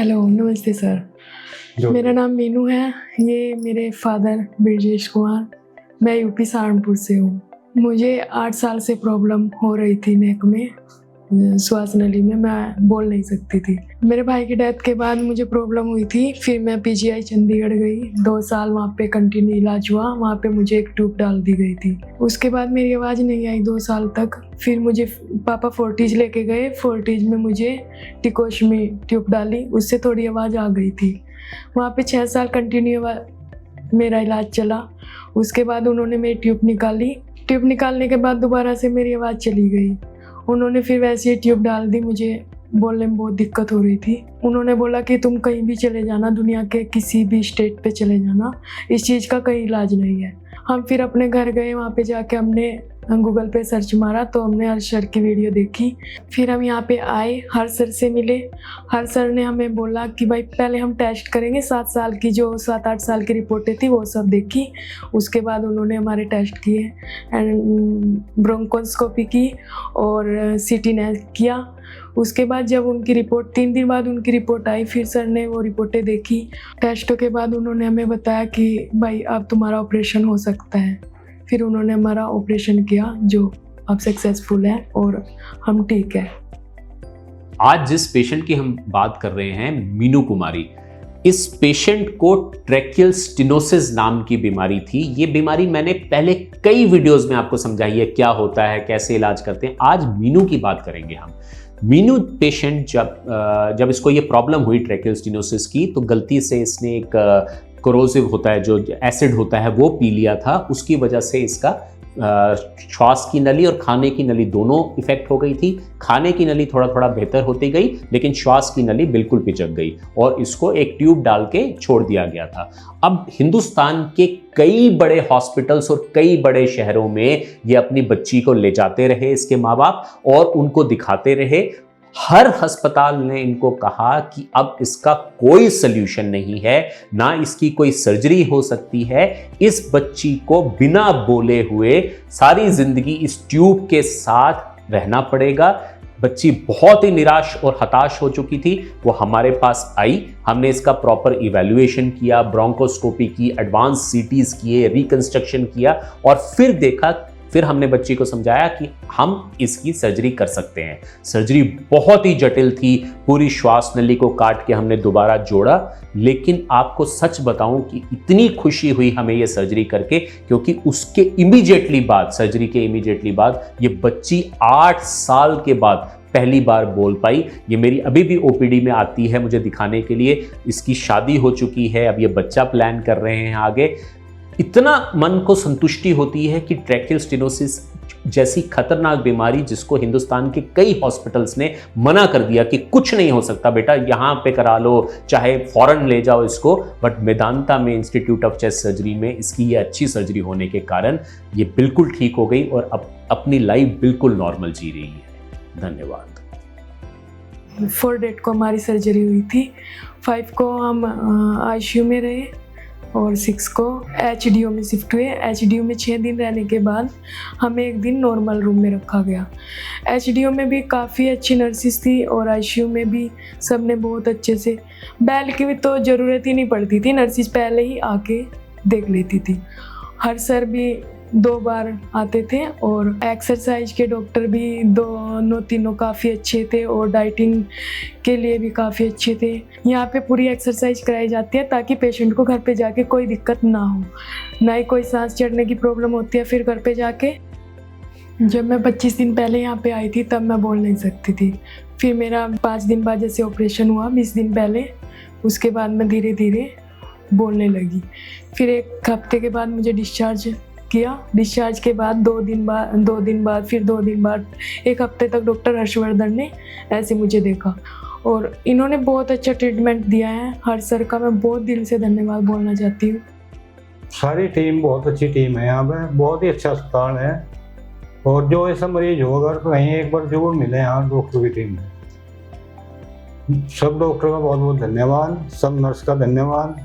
Hello, नमस्ते sir. मेरा नाम मीनू है। ये मेरे फादर ब्रजेश कुमार। मैं यूपी सहारनपुर से हूँ। मुझे 8 साल से प्रॉब्लम हो रही थी नेक में, श्वास नली में। मैं बोल नहीं सकती थी। मेरे भाई की डेथ के बाद मुझे प्रॉब्लम हुई थी। फिर मैं पीजीआई चंडीगढ़ गई। 2 साल वहाँ पे कंटिन्यू इलाज हुआ। वहाँ पे मुझे एक ट्यूब डाल दी गई थी। उसके बाद मेरी आवाज़ नहीं आई 2 साल तक। फिर मुझे पापा फोर्टिज लेके गए। फोर्टिज में मुझे टिकोश में ट्यूब डाली, उससे थोड़ी आवाज़ आ गई थी। वहाँ पे 6 साल कंटिन्यू मेरा इलाज चला। उसके बाद उन्होंने मेरी ट्यूब निकाली। ट्यूब निकालने के बाद दोबारा से मेरी आवाज़ चली गई। उन्होंने फिर वैसे ही ट्यूब डाल दी। मुझे बोलने में बहुत दिक्कत हो रही थी। उन्होंने बोला कि तुम कहीं भी चले जाना, दुनिया के किसी भी स्टेट पे चले जाना, इस चीज़ का कहीं इलाज नहीं है। हम फिर अपने घर गए। वहाँ पे जाके हमने गूगल पे सर्च मारा तो हमने हर सर की वीडियो देखी। फिर हम यहाँ पे आए, हर सर से मिले। हर सर ने हमें बोला कि भाई पहले हम टेस्ट करेंगे। 7 साल की जो 7-8 साल की रिपोर्टें थी वो सब देखी। उसके बाद उन्होंने हमारे टेस्ट किए एंड ब्रोंकोस्कोपी की और सीटी किया। उसके बाद जब उनकी रिपोर्ट 3 दिन बाद उनकी रिपोर्ट आई, फिर सर ने वो रिपोर्टें देखी। टेस्टों के बाद उन्होंने हमें बताया कि भाई अब तुम्हारा ऑपरेशन हो सकता है। फिर उन्होंने हमारा ऑपरेशन किया जो अब सक्सेसफुल है और हम ठीक है। आज जिस पेशेंट की हम बात कर रहे हैं, मीनू कुमारी, इस पेशेंट को ट्रैकियल स्टेनोसिस नाम की बीमारी थी। ये बीमारी मैंने पहले कई वीडियोस में आपको समझाई है, क्या होता है, कैसे इलाज करते हैं। आज मीनू की बात करेंगे हम। मीनू पेशेंट जब इसको ये प्रॉब्लम हुई ट्रैकियल स्टेनोसिस की, तो गलती से इसने एक कोरोसिव होता है, जो एसिड होता है, वो पी लिया था। उसकी वजह से इसका श्वास की नली और खाने की नली दोनों इफेक्ट हो गई थी। खाने की नली थोड़ा थोड़ा बेहतर होती गई, लेकिन श्वास की नली बिल्कुल पिचक गई और इसको एक ट्यूब डाल के छोड़ दिया गया था। अब हिंदुस्तान के कई बड़े हॉस्पिटल्स और कई बड़े शहरों में ये अपनी बच्ची को ले जाते रहे, इसके माँ बाप, और उनको दिखाते रहे। हर अस्पताल ने इनको कहा कि अब इसका कोई सल्यूशन नहीं है, ना इसकी कोई सर्जरी हो सकती है। इस बच्ची को बिना बोले हुए सारी जिंदगी इस ट्यूब के साथ रहना पड़ेगा। बच्ची बहुत ही निराश और हताश हो चुकी थी। वो हमारे पास आई, हमने इसका प्रॉपर इवैल्यूएशन किया, ब्रोंकोस्कोपी की, एडवांस सीटीज किए, रिकंस्ट्रक्शन किया और फिर देखा। फिर हमने बच्ची को समझाया कि हम इसकी सर्जरी कर सकते हैं। सर्जरी बहुत ही जटिल थी। पूरी श्वास नली को काट के हमने दोबारा जोड़ा। लेकिन आपको सच बताऊं कि इतनी खुशी हुई हमें ये सर्जरी करके, क्योंकि उसके इमीडिएटली बाद, सर्जरी के इमीडिएटली बाद, ये बच्ची 8 साल के बाद पहली बार बोल पाई। ये मेरी अभी भी ओपीडी में आती है मुझे दिखाने के लिए। इसकी शादी हो चुकी है, अब ये बच्चा प्लान कर रहे हैं आगे। इतना मन को संतुष्टि होती है कि ट्रैकियल स्टेनोसिस जैसी खतरनाक बीमारी, जिसको हिंदुस्तान के कई हॉस्पिटल्स ने मना कर दिया कि कुछ नहीं हो सकता बेटा, यहाँ पे करा लो, चाहे फॉरेन ले जाओ इसको, बट मेदांता में इंस्टीट्यूट ऑफ चेस्ट सर्जरी में इसकी ये अच्छी सर्जरी होने के कारण ये बिल्कुल ठीक हो गई और अब अपनी लाइफ बिल्कुल नॉर्मल जी रही है। धन्यवाद। 4 डेट को हमारी सर्जरी हुई थी। 5 को हम आईसीयू में रहे और 6 को एचडीयू में शिफ्ट हुए। एचडीयू में 6 दिन रहने के बाद हमें एक दिन नॉर्मल रूम में रखा गया। एचडीयू में भी काफ़ी अच्छी नर्सिस थी और आईसीयू में भी सब ने बहुत अच्छे से, बेड की भी तो ज़रूरत ही नहीं पड़ती थी, नर्सिस पहले ही आके देख लेती थी। हर सर भी 2 बार आते थे और एक्सरसाइज के डॉक्टर भी दोनों तीनों काफ़ी अच्छे थे और डाइटिंग के लिए भी काफ़ी अच्छे थे। यहाँ पे पूरी एक्सरसाइज कराई जाती है ताकि पेशेंट को घर पे जाके कोई दिक्कत ना हो, ना ही कोई सांस चढ़ने की प्रॉब्लम होती है फिर घर पे जाके। जब मैं 25 दिन पहले यहाँ पे आई थी तब मैं बोल नहीं सकती थी। फिर मेरा 5 दिन बाद जैसे ऑपरेशन हुआ, 20 दिन पहले, उसके बाद मैं धीरे धीरे बोलने लगी। फिर 1 हफ्ते के बाद मुझे डिस्चार्ज किया। डिस्चार्ज के बाद 2 दिन बाद फिर 2 दिन बाद 1 हफ्ते तक डॉक्टर हर्षवर्धन ने ऐसे मुझे देखा और इन्होंने बहुत अच्छा ट्रीटमेंट दिया है। हर सर का मैं बहुत दिल से धन्यवाद बोलना चाहती हूँ। सारी टीम बहुत अच्छी टीम है यहाँ पे, बहुत ही अच्छा अस्पताल है और जो ऐसा मरीज हो अगर तो कहीं एक बार जरूर मिले यहाँ डॉक्टर की टीम में। सब डॉक्टर का बहुत बहुत धन्यवाद, सब नर्स का धन्यवाद,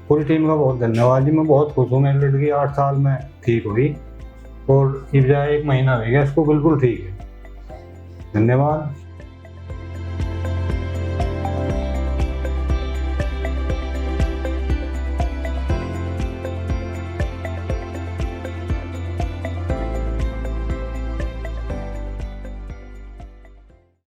पूरी टीम का बहुत धन्यवाद जी। मैं बहुत खुश हूँ, मेरी लड़की 8 साल में ठीक हुई और बजाय 1 महीना हो गया इसको बिल्कुल ठीक है। धन्यवाद।